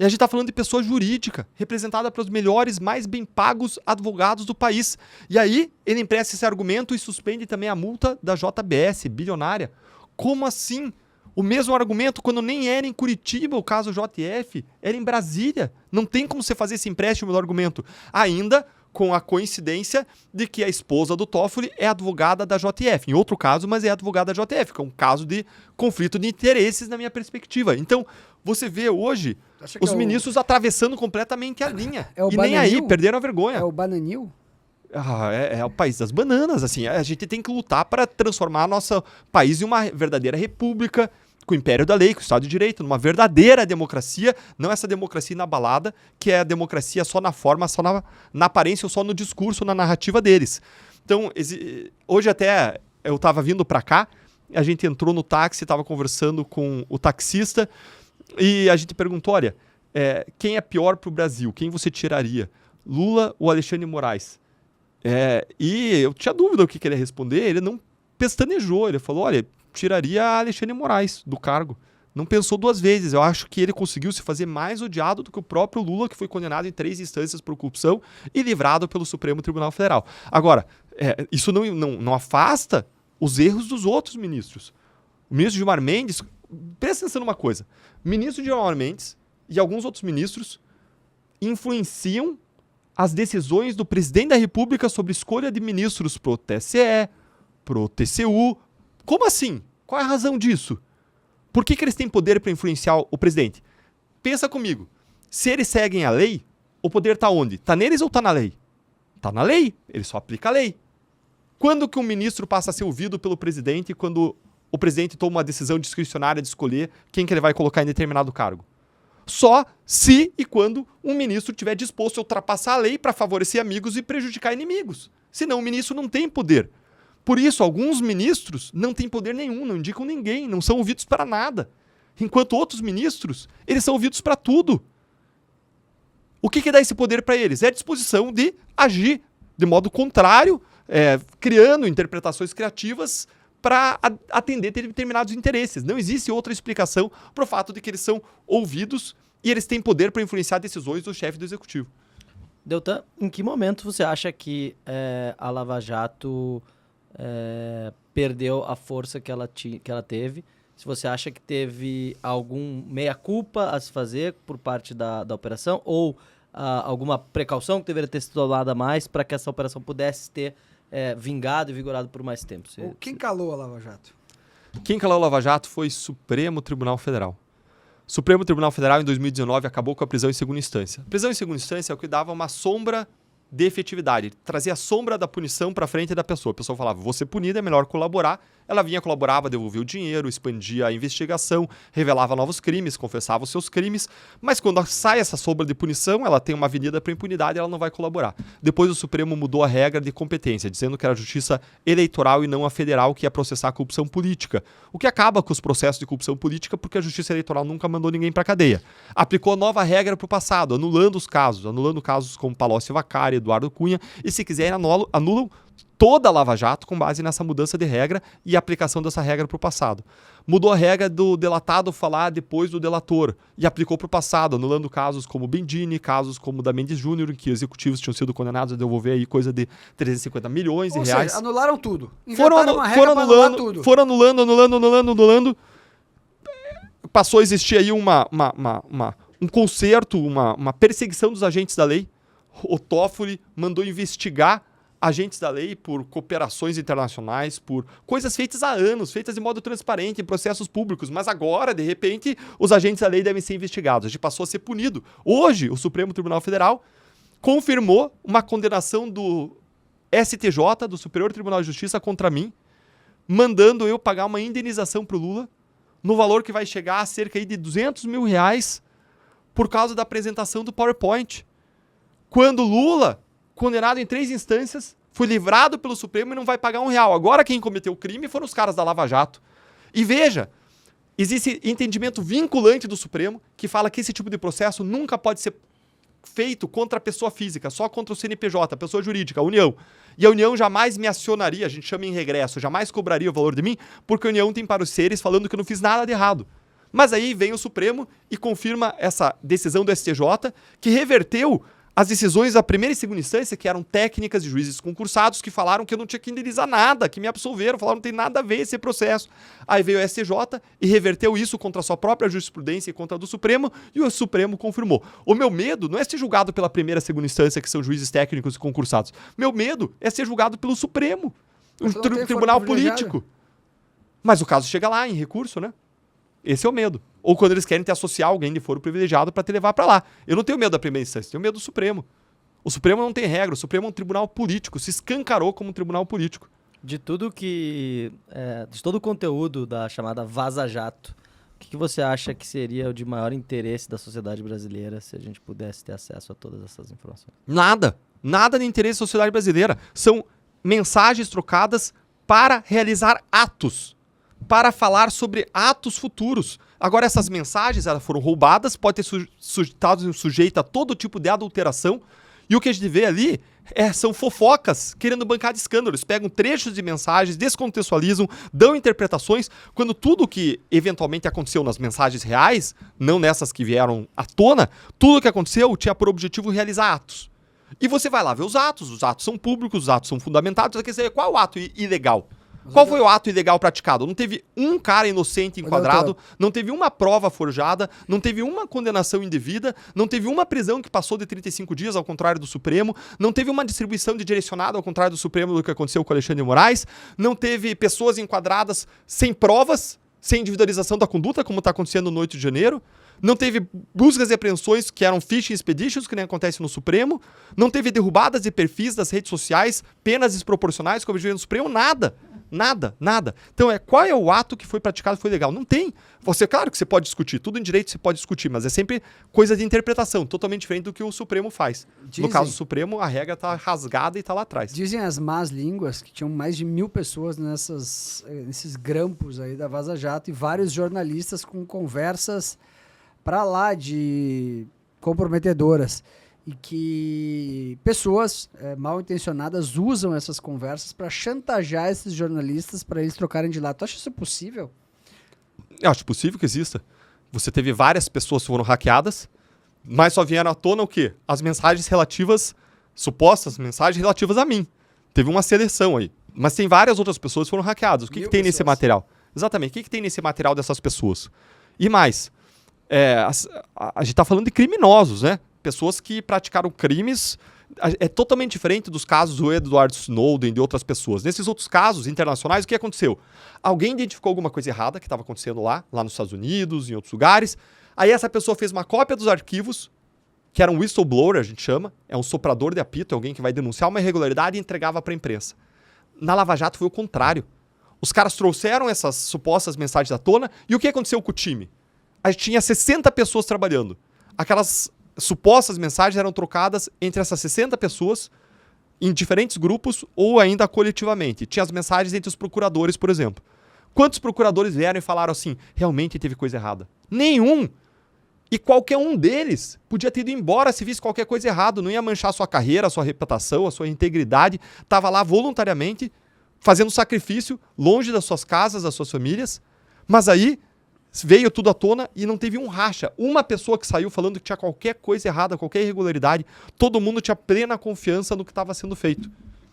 E a gente está falando de pessoa jurídica, representada pelos melhores, mais bem pagos advogados do país. E aí, ele empresta esse argumento e suspende também a multa da JBS, bilionária. Como assim? O mesmo argumento quando nem era em Curitiba o caso JF, era em Brasília. Não tem como você fazer esse empréstimo do argumento. Ainda com a coincidência de que a esposa do Toffoli é advogada da JF. Em outro caso, mas é advogada da JF, que é um caso de conflito de interesses na minha perspectiva. Então, você vê hoje os ministros atravessando completamente a linha. E nem aí, perderam a vergonha. É o Bananil? É o país das bananas. Assim, a gente tem que lutar para transformar nosso país em uma verdadeira república, com o império da lei, com o Estado de Direito, numa verdadeira democracia, não essa democracia inabalada, que é a democracia só na forma, só na aparência, ou só no discurso, na narrativa deles. Então, hoje até eu estava vindo para cá, a gente entrou no táxi, estava conversando com o taxista, e a gente perguntou, olha, quem é pior para o Brasil? Quem você tiraria? Lula ou Alexandre de Moraes? E eu tinha dúvida o que ele ia responder, ele não pestanejou, ele falou, olha, tiraria Alexandre de Moraes do cargo. Não pensou duas vezes. Eu acho que ele conseguiu se fazer mais odiado do que o próprio Lula, que foi condenado em 3 instâncias por corrupção e livrado pelo Supremo Tribunal Federal. Agora, isso não afasta os erros dos outros ministros. O ministro Gilmar Mendes, presta atenção numa coisa, o ministro Gilmar Mendes e alguns outros ministros influenciam as decisões do presidente da República sobre escolha de ministros pro TSE, pro TCU. Como assim? Qual é a razão disso? Por que eles têm poder para influenciar o presidente? Pensa comigo. Se eles seguem a lei, o poder está onde? Está neles ou está na lei? Está na lei. Ele só aplica a lei. Quando que um ministro passa a ser ouvido pelo presidente quando o presidente toma uma decisão discricionária de escolher quem que ele vai colocar em determinado cargo? Só se e quando um ministro estiver disposto a ultrapassar a lei para favorecer amigos e prejudicar inimigos. Senão o ministro não tem poder. Por isso, alguns ministros não têm poder nenhum, não indicam ninguém, não são ouvidos para nada. Enquanto outros ministros, eles são ouvidos para tudo. O que dá esse poder para eles? É a disposição de agir de modo contrário, criando interpretações criativas para atender determinados interesses. Não existe outra explicação para o fato de que eles são ouvidos e eles têm poder para influenciar decisões do chefe do executivo. Deltan, em que momento você acha que a Lava Jato perdeu a força que ela teve? Se você acha que teve algum meia-culpa a se fazer por parte da operação ou alguma precaução que deveria ter sido tomada a mais para que essa operação pudesse ter vingado e vigorado por mais tempo? Quem calou a Lava Jato? Quem calou a Lava Jato foi o Supremo Tribunal Federal. O Supremo Tribunal Federal, em 2019, acabou com a prisão em segunda instância. A prisão em segunda instância é o que dava uma sombra de efetividade, trazia a sombra da punição para frente da pessoa. A pessoa falava, vou ser punida, é melhor colaborar. Ela vinha, colaborava, devolvia o dinheiro, expandia a investigação, revelava novos crimes, confessava os seus crimes, mas quando sai essa sombra de punição, ela tem uma avenida para impunidade e ela não vai colaborar. Depois o Supremo mudou a regra de competência, dizendo que era a justiça eleitoral e não a federal que ia processar a corrupção política, o que acaba com os processos de corrupção política porque a justiça eleitoral nunca mandou ninguém para cadeia. Aplicou a nova regra para o passado, anulando casos como Palocci Vaccari, Eduardo Cunha, e se quiserem anulam toda a Lava Jato com base nessa mudança de regra e aplicação dessa regra para o passado. Mudou a regra do delatado falar depois do delator e aplicou para o passado, anulando casos como Bendini, casos como da Mendes Júnior, em que executivos tinham sido condenados a devolver aí coisa de 350 milhões de reais. Seja, anularam tudo. Foram anulando. Passou a existir aí um conserto, uma perseguição dos agentes da lei. O Toffoli mandou investigar agentes da lei por cooperações internacionais, por coisas feitas há anos, feitas de modo transparente em processos públicos, mas agora, de repente, os agentes da lei devem ser investigados. A gente passou a ser punido. Hoje, o Supremo Tribunal Federal confirmou uma condenação do STJ, do Superior Tribunal de Justiça, contra mim, mandando eu pagar uma indenização para o Lula, no valor que vai chegar a cerca aí de R$200 mil por causa da apresentação do PowerPoint. Quando Lula, condenado em 3 instâncias, foi livrado pelo Supremo e não vai pagar R$1. Agora quem cometeu o crime foram os caras da Lava Jato. E veja, existe entendimento vinculante do Supremo que fala que esse tipo de processo nunca pode ser feito contra a pessoa física, só contra o CNPJ, a pessoa jurídica, a União. E a União jamais me acionaria, a gente chama em regresso, jamais cobraria o valor de mim, porque a União tem pareceres falando que eu não fiz nada de errado. Mas aí vem o Supremo e confirma essa decisão do STJ, que reverteu as decisões da primeira e segunda instância, que eram técnicas de juízes concursados, que falaram que eu não tinha que indenizar nada, que me absolveram, falaram que não tem nada a ver esse processo. Aí veio o STJ e reverteu isso contra a sua própria jurisprudência e contra a do Supremo, e o Supremo confirmou. O meu medo não é ser julgado pela primeira e segunda instância, que são juízes técnicos e concursados. Meu medo é ser julgado pelo Supremo, um tribunal político. Mas o caso chega lá em recurso, né? Esse é o medo. Ou quando eles querem te associar alguém de foro privilegiado para te levar para lá. Eu não tenho medo da primeira instância, tenho medo do Supremo. O Supremo não tem regra, o Supremo é um tribunal político, se escancarou como um tribunal político. De tudo que... de todo o conteúdo da chamada Vaza Jato, o que você acha que seria o de maior interesse da sociedade brasileira se a gente pudesse ter acesso a todas essas informações? Nada. Nada de interesse da sociedade brasileira. São mensagens trocadas para realizar atos. Para falar sobre atos futuros. Agora, essas mensagens elas foram roubadas, pode ter estado sujeita a todo tipo de adulteração, e o que a gente vê ali são fofocas querendo bancar de escândalos. Pegam trechos de mensagens, descontextualizam, dão interpretações, quando tudo que eventualmente aconteceu nas mensagens reais, não nessas que vieram à tona, tudo que aconteceu tinha por objetivo realizar atos. E você vai lá ver os atos são públicos, os atos são fundamentados, você quer saber qual é o ato ilegal? Qual foi o ato ilegal praticado? Não teve um cara inocente enquadrado, não teve uma prova forjada, não teve uma condenação indevida, não teve uma prisão que passou de 35 dias, ao contrário do Supremo, não teve uma distribuição de direcionado, ao contrário do Supremo, do que aconteceu com Alexandre de Moraes, não teve pessoas enquadradas sem provas, sem individualização da conduta, como está acontecendo no 8 de janeiro, não teve buscas e apreensões que eram fishing expeditions, que nem acontece no Supremo, não teve derrubadas de perfis das redes sociais, penas desproporcionais, como a gente vê no Supremo, nada. Nada. Então, qual é o ato que foi praticado e foi legal? Não tem. Claro que você pode discutir, tudo em direito você pode discutir, mas é sempre coisa de interpretação, totalmente diferente do que o Supremo faz. No caso do Supremo, a regra está rasgada e está lá atrás. Dizem as más línguas que tinham mais de 1.000 pessoas nesses grampos aí da Vaza Jato e vários jornalistas com conversas para lá de comprometedoras. E que pessoas mal intencionadas usam essas conversas para chantagear esses jornalistas para eles trocarem de lado. Tu acha isso possível? Eu acho possível que exista. Você teve várias pessoas que foram hackeadas, mas só vieram à tona o quê? As mensagens relativas, supostas mensagens relativas a mim. Teve uma seleção aí. Mas tem várias outras pessoas que foram hackeadas. O que tem nesse material? Exatamente. O que tem nesse material dessas pessoas? E mais, a gente está falando de criminosos, né? Pessoas que praticaram crimes, é totalmente diferente dos casos do Edward Snowden e de outras pessoas. Nesses outros casos internacionais, o que aconteceu? Alguém identificou alguma coisa errada que estava acontecendo lá nos Estados Unidos, em outros lugares. Aí essa pessoa fez uma cópia dos arquivos, que era um whistleblower, a gente chama, é um soprador de apito, alguém que vai denunciar uma irregularidade e entregava para a imprensa. Na Lava Jato foi o contrário. Os caras trouxeram essas supostas mensagens à tona, e o que aconteceu com o time? A gente tinha 60 pessoas trabalhando. Aquelas supostas mensagens eram trocadas entre essas 60 pessoas em diferentes grupos ou ainda coletivamente. Tinha as mensagens entre os procuradores, por exemplo. Quantos procuradores vieram e falaram assim, realmente teve coisa errada? Nenhum! E qualquer um deles podia ter ido embora se visse qualquer coisa errada, não ia manchar a sua carreira, a sua reputação, a sua integridade, estava lá voluntariamente, fazendo sacrifício, longe das suas casas, das suas famílias, mas aí veio tudo à tona e não teve um racha. Uma pessoa que saiu falando que tinha qualquer coisa errada, qualquer irregularidade, todo mundo tinha plena confiança no que estava sendo feito.